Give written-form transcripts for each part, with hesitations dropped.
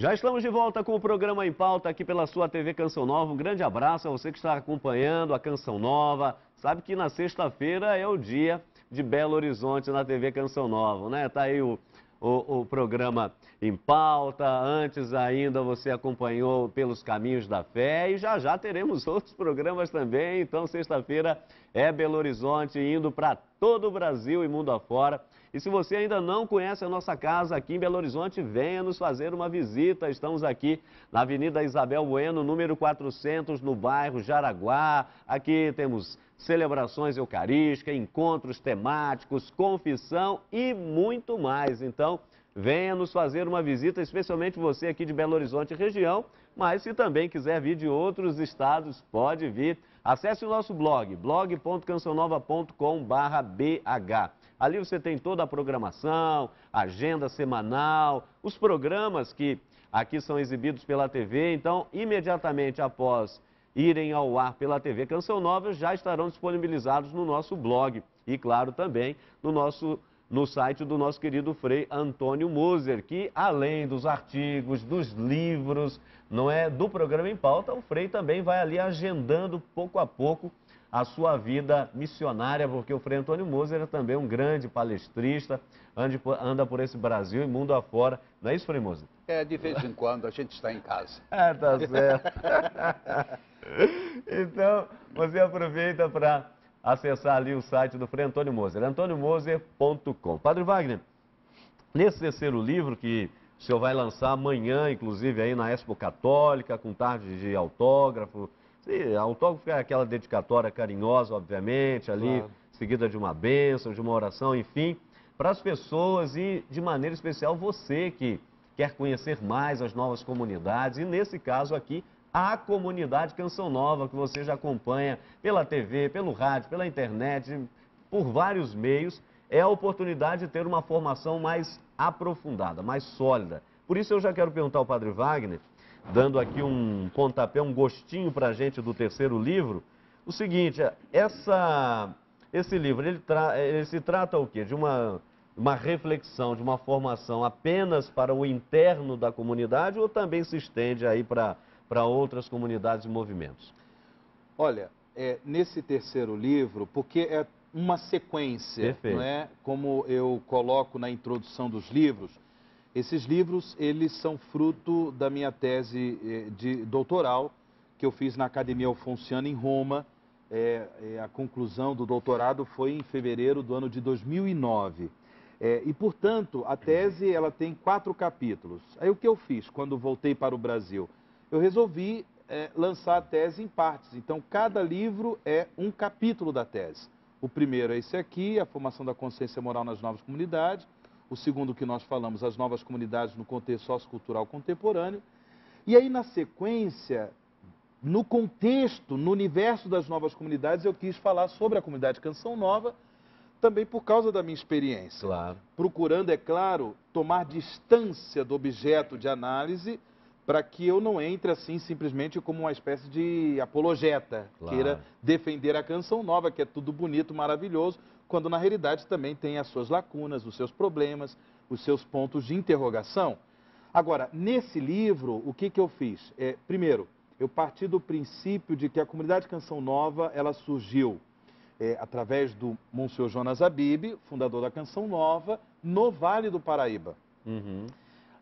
Já estamos de volta com o programa Em Pauta aqui pela sua TV Canção Nova. Um grande abraço a você que está acompanhando a Canção Nova. Sabe que na sexta-feira é o dia de Belo Horizonte na TV Canção Nova, né? Tá aí o programa Em Pauta. Antes ainda você acompanhou Pelos Caminhos da Fé e já teremos outros programas também. Então sexta-feira é Belo Horizonte indo para todo o Brasil e mundo afora. E se você ainda não conhece a nossa casa aqui em Belo Horizonte, venha nos fazer uma visita. Estamos aqui na Avenida Isabel Bueno, número 400, no bairro Jaraguá. Aqui temos celebrações eucarísticas, encontros temáticos, confissão e muito mais. Então, venha nos fazer uma visita, especialmente você aqui de Belo Horizonte região. Mas se também quiser vir de outros estados, pode vir. Acesse o nosso blog, blog.cançãonova.com.br. Ali você tem toda a programação, agenda semanal, os programas que aqui são exibidos pela TV. Então, imediatamente após irem ao ar pela TV Canção Nova, já estarão disponibilizados no nosso blog. E, claro, também no site do nosso querido Frei Antônio Moser, que além dos artigos, dos livros, não é, do programa Em Pauta, o Frei também vai ali agendando pouco a pouco a sua vida missionária, porque o Frei Antônio Moser é também um grande palestrista, anda por esse Brasil e mundo afora. Não é isso, Frei Moser? É, de vez em quando a gente está em casa. Ah, tá certo. Então, você aproveita para acessar ali o site do Frei Antônio Moser, antoniomoser.com. Padre Wagner, nesse terceiro livro que o senhor vai lançar amanhã, inclusive aí na Expo Católica, com tarde de autógrafo. Sim, autógrafo é aquela dedicatória carinhosa, obviamente, ali, claro, seguida de uma bênção, de uma oração, enfim, para as pessoas e, de maneira especial, você que quer conhecer mais as novas comunidades e, nesse caso aqui, a comunidade Canção Nova, que você já acompanha pela TV, pelo rádio, pela internet, por vários meios, é a oportunidade de ter uma formação mais aprofundada, mais sólida. Por isso eu já quero perguntar ao Padre Wagner, dando aqui um pontapé, um gostinho para a gente do terceiro livro, o seguinte, esse livro, ele se trata o quê? De uma reflexão, de uma formação apenas para o interno da comunidade ou também se estende aí para outras comunidades e movimentos? Olha, nesse terceiro livro, porque é uma sequência, Perfeito. não é? Como eu coloco na introdução dos livros, esses livros, eles são fruto da minha tese de doutoral, que eu fiz na Academia Alfonsiana, em Roma. A conclusão do doutorado foi em fevereiro do ano de 2009. E, portanto, a tese ela tem 4 capítulos. Aí o que eu fiz quando voltei para o Brasil? Eu resolvi lançar a tese em partes. Então, cada livro é um capítulo da tese. O primeiro é esse aqui, a formação da consciência moral nas novas comunidades. O segundo que nós falamos, as novas comunidades no contexto sociocultural contemporâneo. E aí, na sequência, no contexto, no universo das novas comunidades, eu quis falar sobre a comunidade Canção Nova, também por causa da minha experiência. Claro. Procurando, é claro, tomar distância do objeto de análise, para que eu não entre assim simplesmente como uma espécie de apologeta, Claro, queira defender a Canção Nova, que é tudo bonito, maravilhoso, quando na realidade também tem as suas lacunas, os seus problemas, os seus pontos de interrogação. Agora, nesse livro, o que eu fiz? Primeiro, eu parti do princípio de que a comunidade Canção Nova, ela surgiu através do Monsenhor Jonas Abib, fundador da Canção Nova, no Vale do Paraíba. Uhum.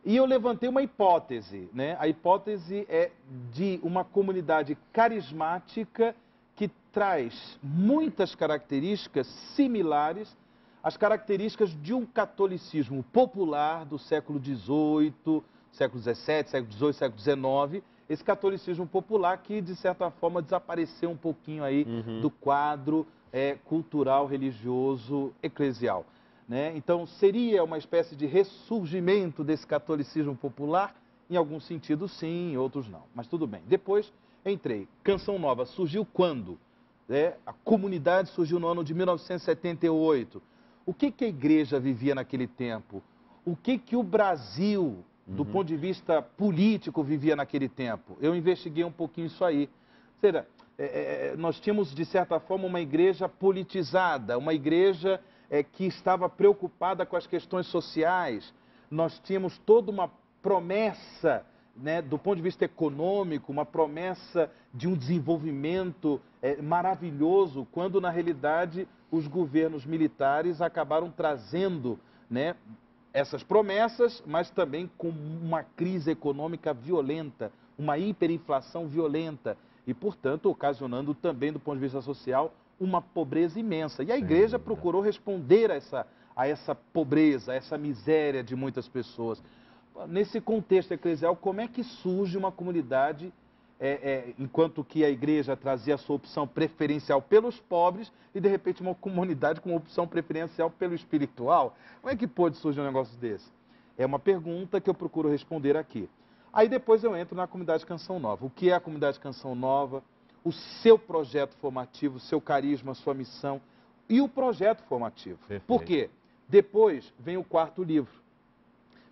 E eu levantei uma hipótese, né? A hipótese é de uma comunidade carismática que traz muitas características similares às características de um catolicismo popular do século XVIII, século XVII, século XVIII, século XIX, esse catolicismo popular que, de certa forma, desapareceu um pouquinho aí do quadro cultural, religioso, eclesial. Né? Então, seria uma espécie de ressurgimento desse catolicismo popular? Em alguns sentidos, sim, em outros não. Mas tudo bem. Depois, entrei. Canção Nova surgiu quando? A comunidade surgiu no ano de 1978. O que a igreja vivia naquele tempo? O que o Brasil, do ponto de vista político, vivia naquele tempo? Eu investiguei um pouquinho isso aí. Ou seja, nós tínhamos, de certa forma, uma igreja politizada, uma igreja que estava preocupada com as questões sociais. Nós tínhamos toda uma promessa, né, do ponto de vista econômico, uma promessa de um desenvolvimento maravilhoso, quando na realidade os governos militares acabaram trazendo, né, essas promessas, mas também com uma crise econômica violenta, uma hiperinflação violenta e, portanto, ocasionando também, do ponto de vista social, uma pobreza imensa. E a igreja procurou responder a essa pobreza, a essa miséria de muitas pessoas. Nesse contexto eclesial, como é que surge uma comunidade, enquanto que a igreja trazia a sua opção preferencial pelos pobres e, de repente, uma comunidade com opção preferencial pelo espiritual? Como é que pôde surgir um negócio desse? É uma pergunta que eu procuro responder aqui. Aí depois eu entro na comunidade Canção Nova. O que é a comunidade Canção Nova? O seu projeto formativo, o seu carisma, a sua missão e o projeto formativo. Perfeito. Por quê? Depois vem o quarto livro.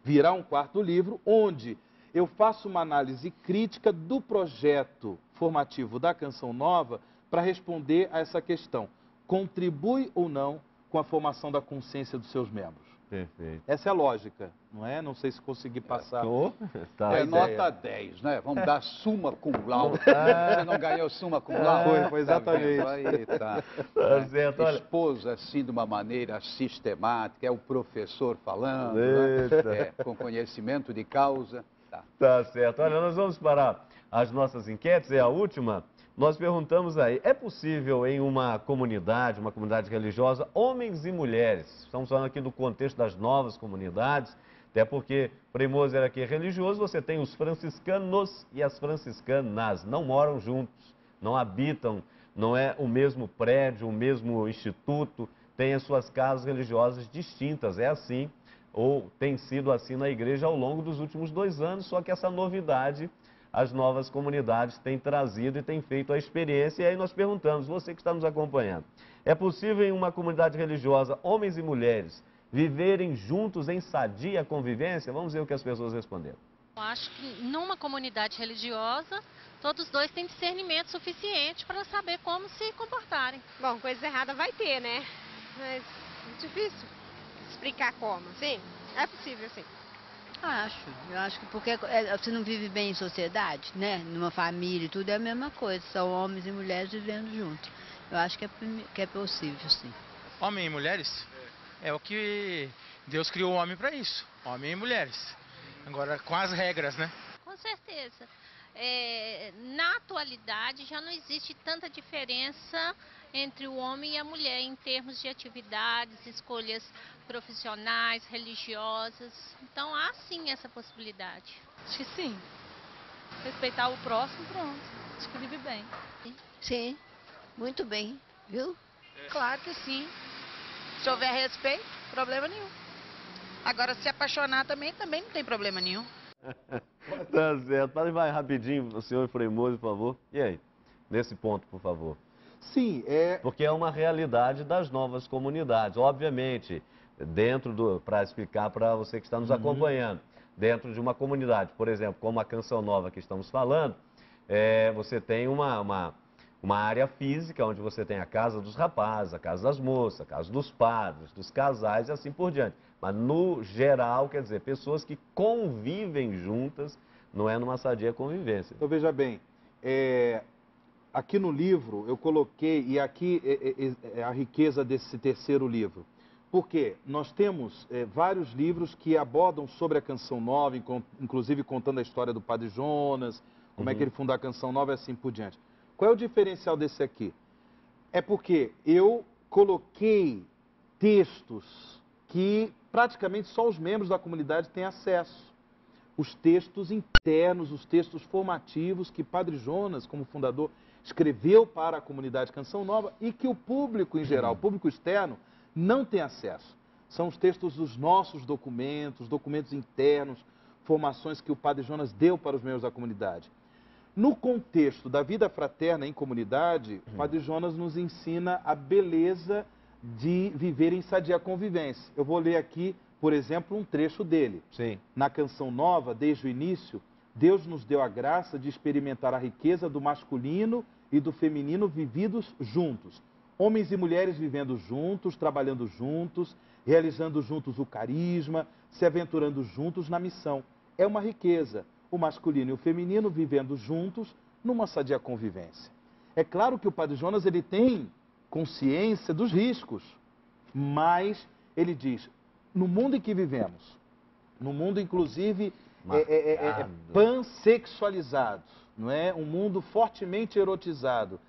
Virá um quarto livro onde eu faço uma análise crítica do projeto formativo da Canção Nova para responder a essa questão. Contribui ou não com a formação da consciência dos seus membros? Perfeito. Essa é a lógica, não é? Não sei se consegui passar. Tá. É nota 10, né? Vamos dar summa cum laude. Você não ganhou summa cum laude? Foi exatamente. Tá vendo? Aí tá. Tá certo, olha. Expôs assim de uma maneira sistemática, é o professor falando, Eita. né? Com conhecimento de causa. Tá. Tá certo. Olha, nós vamos para as nossas enquetes, é a última. Nós perguntamos aí, é possível em uma comunidade religiosa, homens e mulheres, estamos falando aqui do contexto das novas comunidades, até porque Frei Moser aqui é religioso, você tem os franciscanos e as franciscanas, não moram juntos, não habitam, não é o mesmo prédio, o mesmo instituto, tem as suas casas religiosas distintas, é assim, ou tem sido assim na igreja ao longo dos últimos 2 anos, só que essa novidade as novas comunidades têm trazido e têm feito a experiência. E aí nós perguntamos, você que está nos acompanhando, é possível em uma comunidade religiosa, homens e mulheres, viverem juntos em sadia convivência? Vamos ver o que as pessoas responderam. Eu acho que numa comunidade religiosa, todos dois têm discernimento suficiente para saber como se comportarem. Bom, coisa errada vai ter, né? Mas é difícil explicar como. Sim, é possível, sim. Eu acho que porque você não vive bem em sociedade, né? Numa família e tudo é a mesma coisa, são homens e mulheres vivendo juntos. Eu acho que é possível, sim. Homem e mulheres? É o que Deus criou o homem para isso, homem e mulheres. Agora, com as regras, né? Com certeza. Na atualidade já não existe tanta diferença entre o homem e a mulher em termos de atividades, escolhas profissionais, religiosas. Então há sim essa possibilidade. Acho que sim. Respeitar o próximo, pronto. Acho que vive bem. Sim, muito bem, viu? Claro que sim. Se houver respeito, problema nenhum. Agora, se apaixonar também não tem problema nenhum. Tá certo. Vai rapidinho, o senhor Frei Moser, por favor. E aí? Nesse ponto, por favor. Sim, Porque é uma realidade das novas comunidades. Obviamente, para explicar para você que está nos acompanhando, dentro de uma comunidade, por exemplo, como a Canção Nova que estamos falando, você tem uma área física onde você tem a casa dos rapazes, a casa das moças, a casa dos padres, dos casais e assim por diante. Mas no geral, quer dizer, pessoas que convivem juntas, não é numa sadia convivência. Então veja bem, aqui no livro eu coloquei, e aqui é a riqueza desse terceiro livro, porque nós temos vários livros que abordam sobre a Canção Nova, inclusive contando a história do Padre Jonas, como é que ele fundou a Canção Nova e assim por diante. Qual é o diferencial desse aqui? É porque eu coloquei textos que praticamente só os membros da comunidade têm acesso. Os textos internos, os textos formativos que Padre Jonas, como fundador, escreveu para a comunidade Canção Nova e que o público em geral, o público externo, não tem acesso. São os textos dos nossos documentos, documentos internos, formações que o Padre Jonas deu para os membros da comunidade. No contexto da vida fraterna em comunidade, o Padre Jonas nos ensina a beleza de viver em sadia convivência. Eu vou ler aqui, por exemplo, um trecho dele. Sim. Na Canção Nova, desde o início, Deus nos deu a graça de experimentar a riqueza do masculino e do feminino vividos juntos. Homens e mulheres vivendo juntos, trabalhando juntos, realizando juntos o carisma, se aventurando juntos na missão. é uma riqueza. O masculino e o feminino vivendo juntos numa sadia convivência. É claro que o Padre Jonas ele tem consciência dos riscos, mas ele diz, no mundo em que vivemos, no mundo inclusive pansexualizado, não é? Um mundo fortemente erotizado,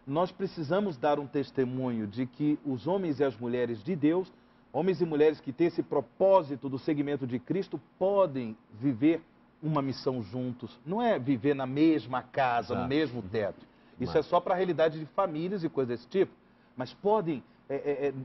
nós precisamos dar um testemunho de que os homens e as mulheres de Deus, homens e mulheres que têm esse propósito do seguimento de Cristo, podem viver uma missão juntos. Não é viver na mesma casa, no mesmo teto. Isso é só para a realidade de famílias e coisas desse tipo. Mas podem,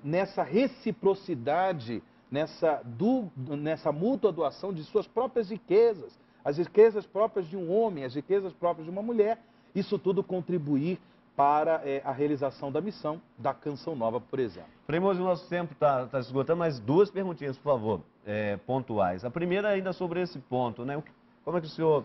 nessa reciprocidade, nessa mútua doação de suas próprias riquezas, as riquezas próprias de um homem, as riquezas próprias de uma mulher, isso tudo contribuir para a realização da missão da Canção Nova, por exemplo. Frei Moisés, o nosso tempo está se esgotando, mas duas perguntinhas, por favor, pontuais. A primeira ainda sobre esse ponto, né? Como é que o senhor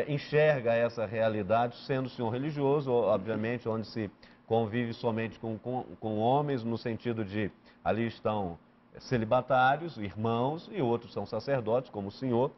enxerga essa realidade, sendo o senhor religioso, obviamente, onde se convive somente com homens, no sentido de ali estão celibatários, irmãos, e outros são sacerdotes, como o senhor,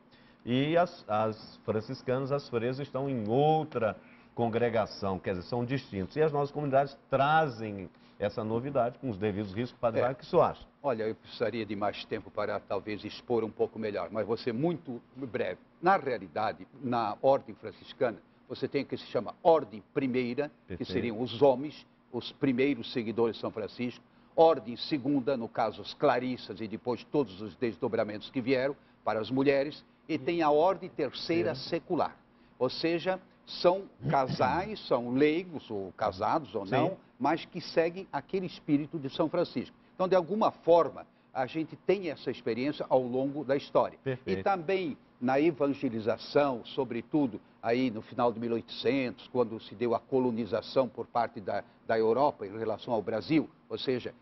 e as franciscanas, as fresas, estão em outra congregação, quer dizer, são distintos. E as nossas comunidades trazem essa novidade com os devidos riscos. Padre Wagner, o que o senhor acha? Olha, eu precisaria de mais tempo para talvez expor um pouco melhor, mas vou ser muito breve. Na realidade, na ordem franciscana, você tem o que se chama ordem primeira, que seriam os homens, os primeiros seguidores de São Francisco, ordem segunda, no caso as clarissas e depois todos os desdobramentos que vieram para as mulheres, e tem a ordem terceira secular, ou seja, são casais, são leigos ou casados ou não, mas que seguem aquele espírito de São Francisco. Então, de alguma forma, a gente tem essa experiência ao longo da história. Perfeito. E também na evangelização, sobretudo aí no final de 1800, quando se deu a colonização por parte da Europa em relação ao Brasil, ou seja,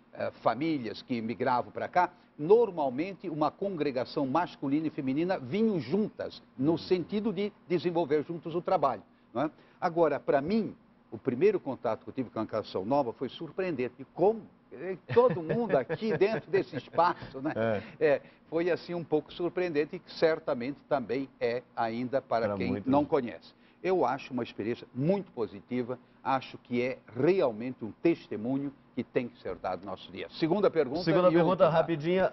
famílias que migravam para cá, normalmente uma congregação masculina e feminina vinham juntas, no sentido de desenvolver juntos o trabalho. Não é? Agora, para mim, o primeiro contato que eu tive com a Canção Nova foi surpreendente. E como? Todo mundo aqui dentro desse espaço, né? Foi assim um pouco surpreendente e que certamente também é ainda para quem não conhece. Eu acho uma experiência muito positiva, acho que é realmente um testemunho que tem que ser dado no nosso dia. Segunda pergunta. Segunda pergunta, rapidinha.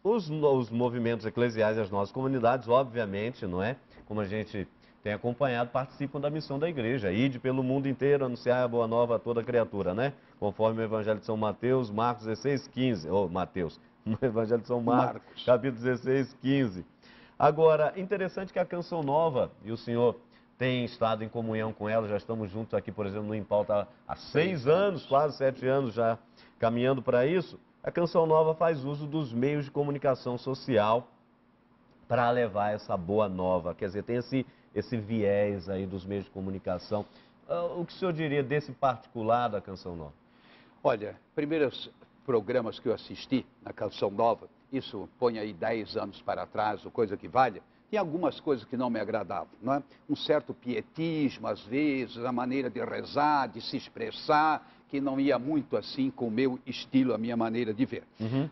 Os movimentos eclesiais e as nossas comunidades, obviamente, não é? Como a gente tem acompanhado, participam da missão da igreja. Ide pelo mundo inteiro, anunciar a boa nova a toda criatura, né? Conforme o Evangelho de São Mateus, Marcos 16, 15. Mateus, no Evangelho de São Marcos, capítulo 16, 15. Agora, interessante que a Canção Nova, e o senhor tem estado em comunhão com ela, já estamos juntos aqui, por exemplo, no Impauta há 6 anos, quase 7 anos já caminhando para isso. A Canção Nova faz uso dos meios de comunicação social para levar essa boa nova. Quer dizer, tem esse viés aí dos meios de comunicação. O que o senhor diria desse particular da Canção Nova? Olha, primeiros programas que eu assisti na Canção Nova, isso põe aí 10 anos para trás, ou coisa que valha, tem algumas coisas que não me agradavam, não é? Um certo pietismo, às vezes, a maneira de rezar, de se expressar, que não ia muito assim com o meu estilo, a minha maneira de ver.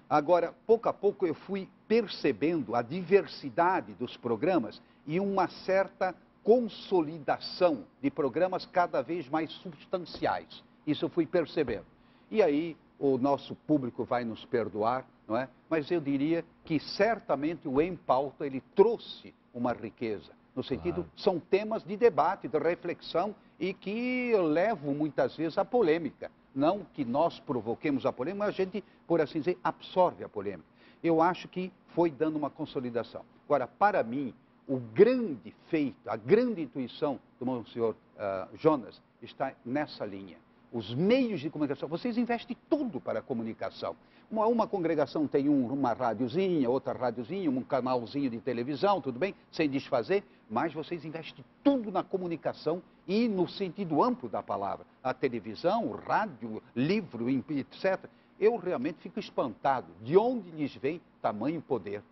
Agora, pouco a pouco eu fui percebendo a diversidade dos programas e uma certa consolidação de programas cada vez mais substanciais. Isso eu fui percebendo. E aí o nosso público vai nos perdoar, não é? Mas eu diria que certamente o Em Pauta ele trouxe uma riqueza. No sentido, são temas de debate, de reflexão e que levam muitas vezes à polêmica. Não que nós provoquemos a polêmica, mas a gente, por assim dizer, absorve a polêmica. Eu acho que foi dando uma consolidação. Agora, para mim, o grande feito, a grande intuição do Monsenhor Jonas está nessa linha. Os meios de comunicação, vocês investem tudo para a comunicação. Uma congregação tem uma rádiozinha, outra rádiozinha, um canalzinho de televisão, tudo bem, sem desfazer, mas vocês investem tudo na comunicação e no sentido amplo da palavra. A televisão, o rádio, livro, etc. Eu realmente fico espantado de onde lhes vem tamanho poder.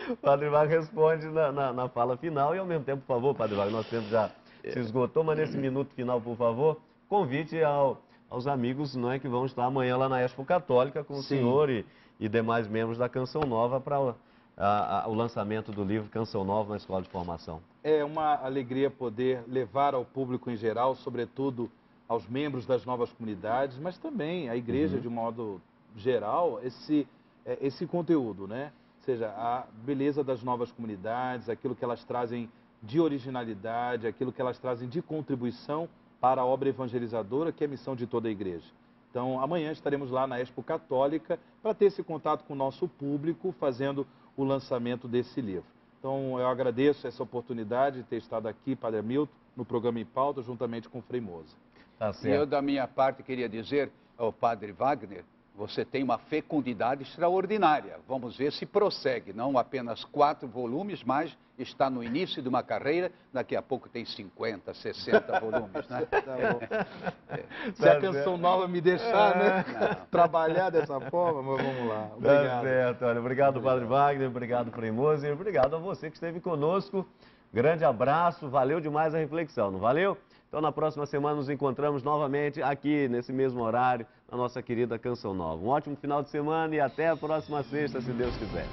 O Padre Wagner responde na fala final e ao mesmo tempo, por favor, Padre Wagner, nosso tempo já se esgotou, mas nesse minuto final, por favor, convite aos amigos, não é, que vão estar amanhã lá na Expo Católica com o senhor e demais membros da Canção Nova para o lançamento do livro Canção Nova na Escola de Formação. É uma alegria poder levar ao público em geral, sobretudo aos membros das novas comunidades, mas também à igreja de um modo geral, esse conteúdo, né? Ou seja, a beleza das novas comunidades, aquilo que elas trazem de originalidade, aquilo que elas trazem de contribuição para a obra evangelizadora, que é a missão de toda a igreja. Então, amanhã estaremos lá na Expo Católica para ter esse contato com o nosso público, fazendo o lançamento desse livro. Então, eu agradeço essa oportunidade de ter estado aqui, Padre Hamilton, no programa Em Pauta, juntamente com o Frei Moza. Tá E eu, da minha parte, queria dizer ao Padre Wagner, você tem uma fecundidade extraordinária. Vamos ver se prossegue, não apenas 4 volumes, mas está no início de uma carreira, daqui a pouco tem 50, 60 volumes, né? Tá bom. Se a Canção Nova me deixar, né, trabalhar dessa forma, mas vamos lá. Obrigado. Tá certo, olha, obrigado, Padre Wagner, obrigado, Frei Moza, e obrigado a você que esteve conosco. Grande abraço, valeu demais a reflexão, não valeu? Então, na próxima semana nos encontramos novamente aqui, nesse mesmo horário, na nossa querida Canção Nova. Um ótimo final de semana e até a próxima sexta, se Deus quiser.